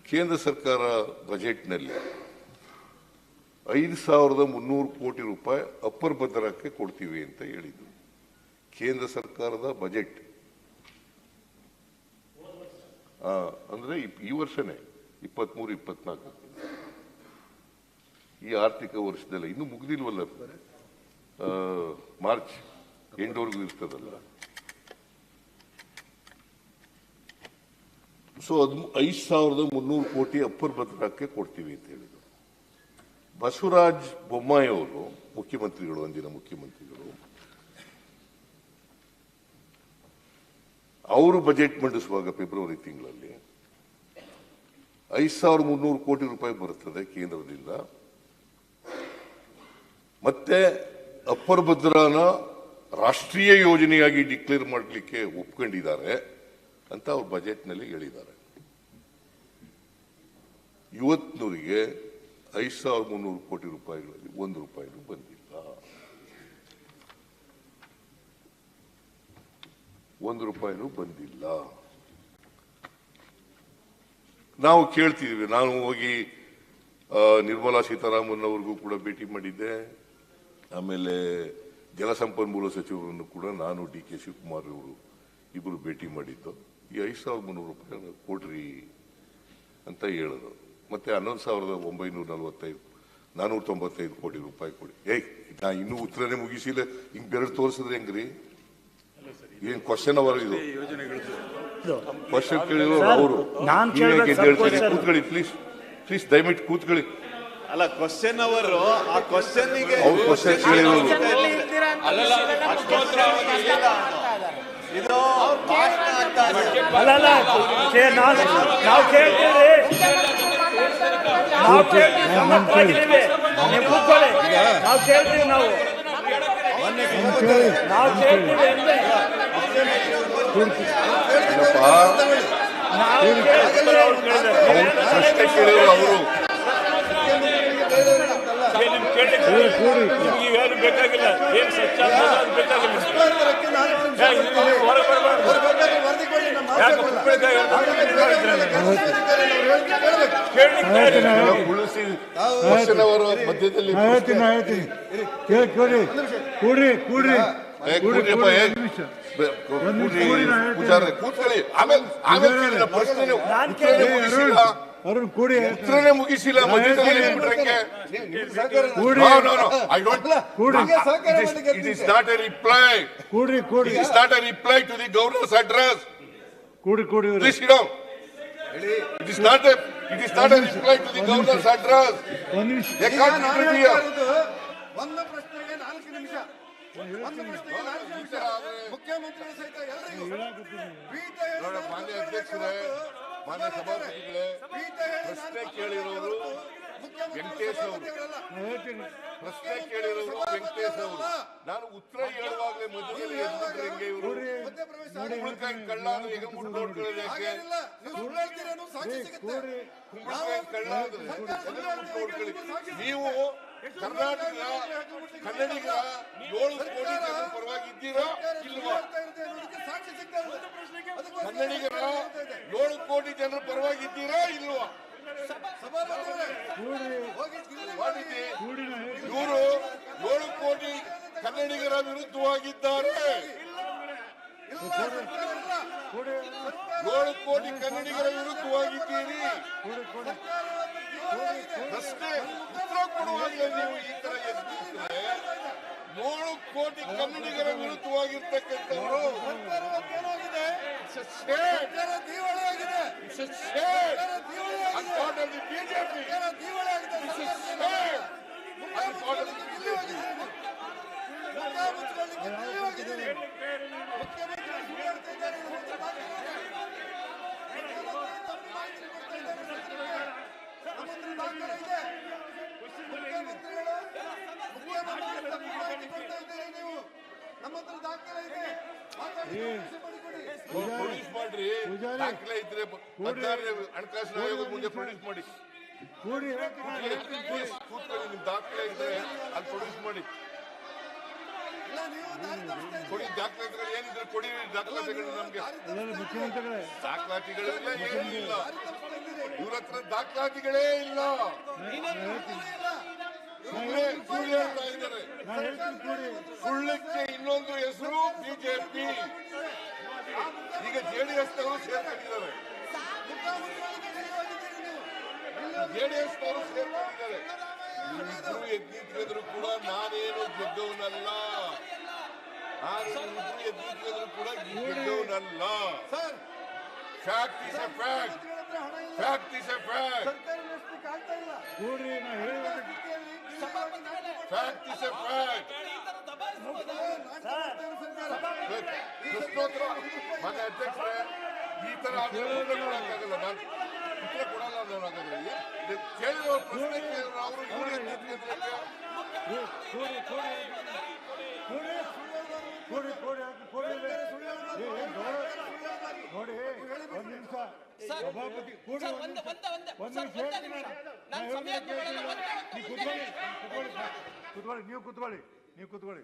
ಕೇಂದ್ರ ಸರ್ಕಾರ ಬಜೆಟ್ನಲ್ಲಿ 5,300 ಕೋಟಿ ರೂಪಾಯಿ ಅಪ್ಪರ್ ಭದ್ರಕ್ಕೆ ಕೊಡ್ತೀವಿ ಅಂತ ಹೇಳಿದ್ರು. ಕೇಂದ್ರ ಸರ್ಕಾರದ ಬಜೆಟ್ ಅಂದ್ರೆ ಈ ವರ್ಷನೇ 23-24 ಈ ಆರ್ಥಿಕ ವರ್ಷದಲ್ಲಿ ಇನ್ನು ಮುಗಿದಿಲ್ವಲ್ಲ, ಮಾರ್ಚ್ ಎಂಡ್ವರೆಗೂ ಇರ್ತದಲ್ಲ. ಸೊ ಅದು 5,300 ಕೋಟಿ ಅಪ್ಪರ್ ಭದ್ರಕ್ಕೆ ಕೊಡ್ತೀವಿ ಅಂತ ಹೇಳಿದ್ರು. ಬಸವರಾಜ ಬೊಮ್ಮಾಯಿ ಅವರು ಮುಖ್ಯಮಂತ್ರಿಗಳು, ಅಂದಿನ ಮುಖ್ಯಮಂತ್ರಿಗಳು, ಅವರು ಬಜೆಟ್ ಮಂಡಿಸುವಾಗ ಫೆಬ್ರವರಿ ತಿಂಗಳಲ್ಲಿ 5,300 ಕೋಟಿ ರೂಪಾಯಿ ಬರುತ್ತದೆ ಕೇಂದ್ರದಿಂದ. ಮತ್ತೆ ಅಪ್ಪರ್ ಭದ್ರಾನ ರಾಷ್ಟ್ರೀಯ ಯೋಜನೆಯಾಗಿ ಡಿಕ್ಲೇರ್ ಮಾಡಲಿಕ್ಕೆ ಒಪ್ಕೊಂಡಿದ್ದಾರೆ ಅಂತ ಅವ್ರ ಬಜೆಟ್ನಲ್ಲಿ ಹೇಳಿದ್ದಾರೆ. ಇವತ್ತಿನವರಿಗೆ 5,300 ಕೋಟಿ ರೂಪಾಯಿಗಳಲ್ಲಿ 1 ರೂಪಾಯಿನೂ ಬಂದಿಲ್ಲ. 1 ರೂಪಾಯಿನೂ ಬಂದಿಲ್ಲ. ನಾವು ಕೇಳ್ತಿದ್ವಿ. ನಾನು ಹೋಗಿ ನಿರ್ಮಲಾ ಸೀತಾರಾಮನ್ ಅವ್ರಿಗೂ ಕೂಡ ಭೇಟಿ ಮಾಡಿದ್ದೆ. ಆಮೇಲೆ ಜಲಸಂಪನ್ಮೂಲ ಸಚಿವರನ್ನು ಕೂಡ ನಾನು, ಡಿ.ಕೆ. ಶಿವಕುಮಾರ್ ಅವರು ಇಬ್ಬರು ಭೇಟಿ ಮಾಡಿದ್ದು. ಈ 5,300 ರೂಪಾಯಿ ಕೊಡ್ರಿ ಅಂತ ಹೇಳಿದ್ರು. ಮತ್ತೆ 11,945 ಕೋಟಿ ರೂಪಾಯಿ ಕೊಡಿ. ನಾ ಇನ್ನೂ ಉತ್ತರನೇ ಮುಗಿಸಿಲ್ಲ, ಹಿಂಗ್ ಬೆರಳು ತೋರಿಸಿದ್ರೆ ಹೆಂಗ್ರಿ? ಏನ್ ಕ್ವಶನ್ ಅವರ್ ಇದು? ಕ್ವಶನ್ ಕೇಳಿದ್ರು ಅವರು. ಕೂತ್ಕೊಳ್ಳಿ ಪ್ಲೀಸ್, ಪ್ಲೀಸ್ ದಯವಿಟ್ಟು ಕೂತ್ಕೊಳ್ಳಿ. ಅಲ್ಲ, ಕ್ವಶನ್ ಅವರು ಆ ಕ್ವಶನ್ ಗೆ ಅವ್ರು ಕ್ವಶನ್ ಕೇಳಿದ್ರು. ಇದು ನಾವು ಕೇಳ್ತೀವಿ, ನಾವು ಕೇಳ್ತೀವಿ, ಪ್ರಶ್ನೆ ಕೇಳಿದ್ರು ಅವರು. ಬೇಕಾಗಿಲ್ಲ, ಏನ್ ಸತ್ಯ ಬೇಕಾಗಿಲ್ಲ. ಮಧ್ಯದಲ್ಲಿ ಕೂತ್ಕೊಳ್ಳಿ. ಆಮೇಲೆ ಉತ್ತರನೇ ಮುಗಿಸಿಲ್ಲ, ಮಧ್ಯದಲ್ಲಿ It is not a reply. It is not a reply to the governor's address. Please sit down. It is not a reply to the governor's address. They can't be here. ಒಂದು ಪ್ರಶ್ನೆಗೆ 4 ನಿಮಿಷ. ಮುಖ್ಯಮಂತ್ರಿಗಳು ಸಹಿತ ಎಲ್ಲರಿಗೂ ಮಾನ್ಯ ಅಧ್ಯಕ್ಷರೇ, ಮಾನ್ಯ ಸಭಾಪತಿಗಳೇ, ಪ್ರಶ್ನೆ ಕೇಳಿರೋರು ವೆಂಕಟೇಶ್ ಅವರು. ಪ್ರಶ್ನೆ ಕೇಳಿರೋರು ವೆಂಕಟೇಶ್ ಅವರು. ನಾನು ಉತ್ತರ ಹೇಳುವಾಗಲೇ ಮಧ್ಯದಲ್ಲಿ ಎದ್ಬಿಟ್ರೆ ಹೆಂಗೆ ಇವರು? ಕುಂಬಳಕಾಯಿ ಕಳ್ಳ ಈಗ ಮುಟ್ಟು ನೋಡ್ಕೊಳ್ಳೋದು ಯಾಕೆ? ಕುಂಬಳಕಾಯಿ ಕಳ್ಳ ಅಂದ್ರೆ ನೋಡ್ಕೊಳ್ಳಿ. ನೀವು ಕರ್ನಾಟಕ ಕನ್ನಡಿಗರ 7 ಕೋಟಿ ಜನರ ಪರವಾಗಿ ಇದ್ದೀರಾ ಇಲ್ವಾ? ಕನ್ನಡಿಗರ 7 ಕೋಟಿ ಜನರ ಪರವಾಗಿ ಇದ್ದೀರಾ ಇಲ್ವಾ? ಇವರು 7 ಕೋಟಿ ಕನ್ನಡಿಗರ ವಿರುದ್ಧವಾಗಿದ್ದಾರೆ. 7 ಕೋಟಿ ಕನ್ನಡಿಗರ ವಿರುದ್ಧವಾಗಿದ್ದೀರಿ. ಪ್ರಶ್ನೆ ಉತ್ತರ ಕೊಡುವಾಗಲೇ ನೀವು ಈ ತರ ಎದ್ದಿದ್ರೆ 7 ಕೋಟಿ ಕನ್ನಡಿಗರ ವಿರುದ್ಧವಾಗಿರ್ತಕ್ಕಂಥವರು ಪ್ರೊಡ್ಯೂಸ್ ಮಾಡ್ರಿ. ದಾಖಲೆ ಇದ್ರೆ ಹಣಕಾಸಿನ ಆಯೋಗದ ಮುಂದೆ ಪ್ರೊಡ್ಯೂಸ್ ಮಾಡಿ. ಕೂತ್ಕೊಳ್ಳಿ, ನಿಮ್ ದಾಖಲೆ ಇದ್ರೆ ಅಲ್ಲಿ ಪ್ರೊಡ್ಯೂಸ್ ಮಾಡಿ. ಕೊಡಿ ದಾಖಲಾತಿಗಳು ಏನಿದ್ರೆ ಕೊಡಿ ದಾಖಲಾತಿಗಳು ನಮ್ಗೆ. ದಾಖಲಾತಿಗಳಿಲ್ಲ, ಏನಿಲ್ಲ. ಇವ್ರ ಹತ್ರ ದಾಖಲಾತಿಗಳೇ ಇಲ್ಲ. ಸುಳ್ಳು ಹೇಳ್ತಾ ಇದ್ದಾರೆ. ಸುಳ್ಳಕ್ಕೆ ಇನ್ನೊಂದು ಹೆಸರು ಬಿಜೆಪಿ. ಈಗ ಜೆಡಿಎಸ್ ನವರು ಸೇರ್ಕೊಂಡಿದ್ದಾರೆ. ಜೆಡಿಎಸ್ ನವರು ಸೇರ್ಕೊಂಡಿದ್ದಾರೆ. ಇಬ್ರು ಎದ್ದಿದ್ರು ಕೂಡ ನಾನೇನು ಗೆದ್ದವನಲ್ಲ. ನಾನು ಎದ್ದಿದ್ರು ಕೂಡ ಗೆದ್ದವನಲ್ಲ. Fact is a fact. Fact is a fact. ಸರ್ಕಾರ ನಡೆಸಲಿಕ್ಕೆ ಆಗ್ತಾ ಇಲ್ಲ. Fact is a fact. ಕೃಷ್ಣೋತ್ತರ ಮನೆ ಅಧ್ಯಕ್ಷರೇ, ಈ ತರ ಆಗಲ್ಲ. ನಾನು ಉತ್ತರ ಕೊಡಲ್ಲ ಅನ್ನೋದಾದ್ರೆ ಕೇಳಿರೋ ಪ್ರಶ್ನೆ ಕೇಳಿದ್ರು ಅವರು ಇವ್ರು ನೋಡಿ ಒಂದ್ ನಿಮಿಷ ಸಭಾಪತಿ ಕೂತ್ಕೊಳ್ಳಿ, ನೀವು ಕೂತ್ಕೊಳ್ಳಿ.